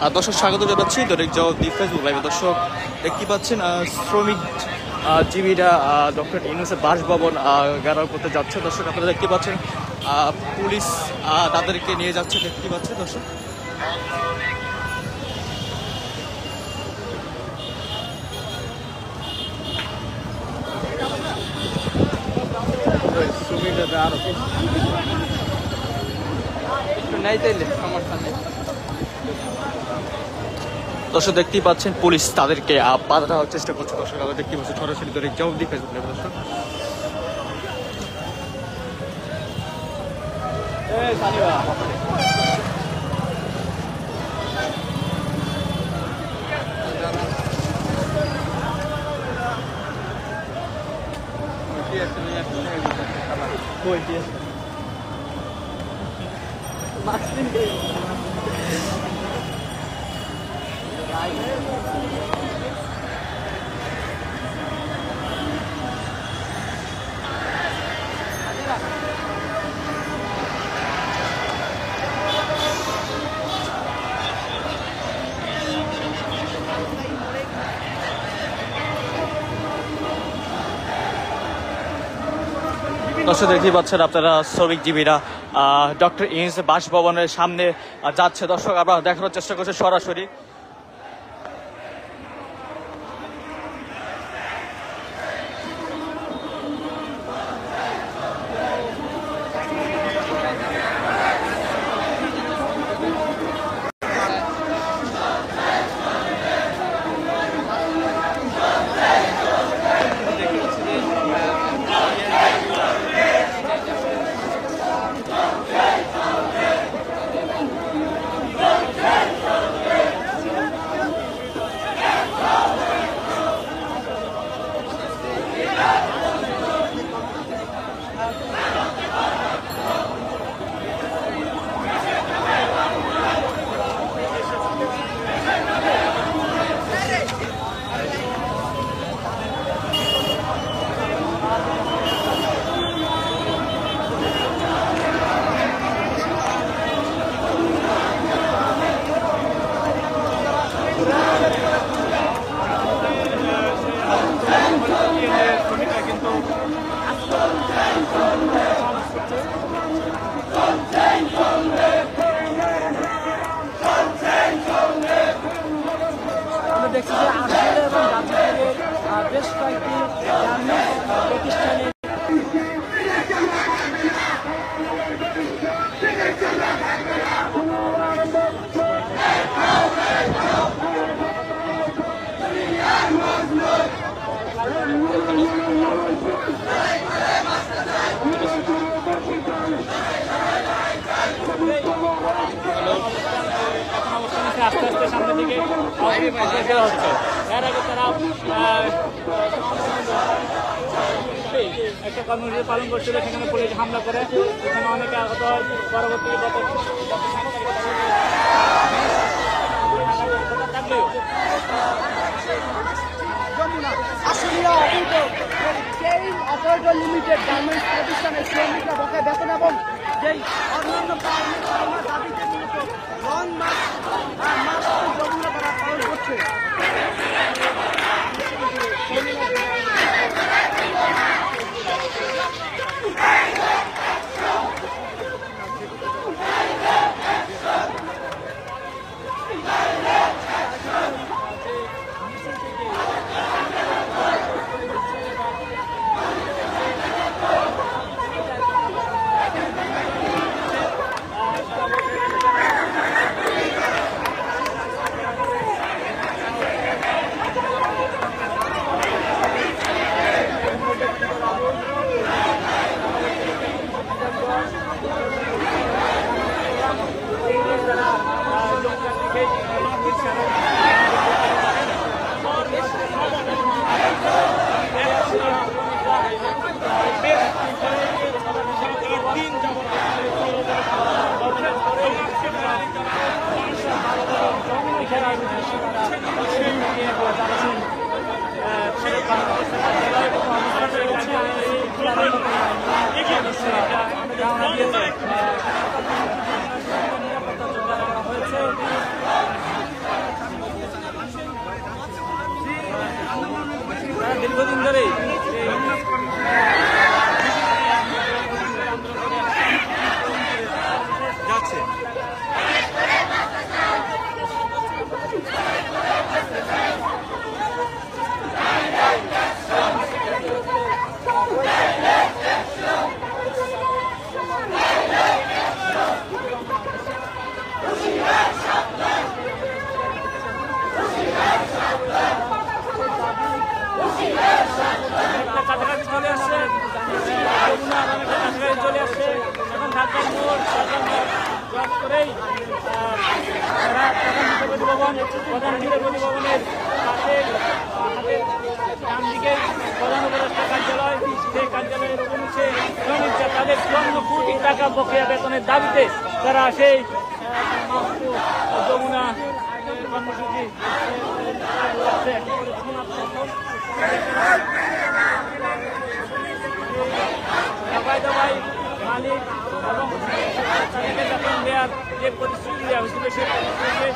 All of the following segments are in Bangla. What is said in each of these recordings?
দর্শক স্বাগত জানাচ্ছি দৈনিক জবাবদি ফেসবুক লাইভে। দর্শক দেখতে পাচ্ছেন শ্রমিক জীবীরা ডক্টর ইউনূসের বাসভবন ঘেরাও করতে যাচ্ছে। দর্শক আপনারা দেখতে পাচ্ছেন পুলিশ তাদেরকে নিয়ে যাচ্ছে, দেখতে পাচ্ছেন দর্শক। দর্শক দেখতেই পাচ্ছেন পুলিশ তাদেরকে বাধা দেওয়ার চেষ্টা করছে। দর্শক আমরা দেখতে পাচ্ছেন সরাসরি দৈনিক জবাবদি ফেসবুক লাইভে। দর্শক দেখতেই পাচ্ছেন আপনারা শ্রমিকজীবীরা ডক্টর ইউনূসের বাসভবনের সামনে যাচ্ছে। দর্শক আমরা দেখানোর চেষ্টা করছি সরাসরি। দেখছি যে আসলে এবং গাজীপুরের বেশ কয়েকটি প্রতিষ্ঠানে আস্তে আস্তে সামনের দিকে হচ্ছে। এর আগে তারা একটা কর্মসূচি পালন করছিল, সেখানে পুলিশ হামলা করে সেখানে অনেকে আহত হয়। পরবর্তী অপারেটর লিমিটেড গার্মেন্টস প্রতিষ্ঠানের শ্রমিকরা বকেয়া বেতন এবং যেই অন্যান্য দাবিতে মূলত লং মার্চ যমুনা তারা পালন করছে। এখন প্রধান বিচারপতি ভবনের পাশে হাতের ডান দিকে প্রধান উপদেষ্টা কার্যালয়, সেই কার্যালয়ের অভিমুখে শ্রমিকরা তাদের 54 কোটি টাকা বকেয়া বেতনের দাবিতে তারা সেই যমুনা কর্মসূচি দফায় দফায় মালিক এবং তাদেরকে বেতন দেওয়ার যে প্রতিশ্রুতি দেওয়া হয়েছিল সেই প্রতিশ্রুতিকে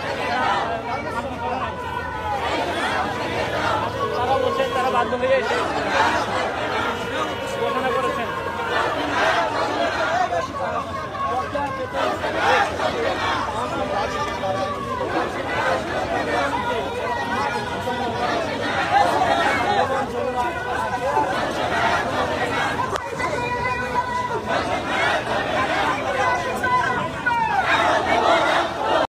তারা বলছেন তারা বাধ্য হয়ে এসে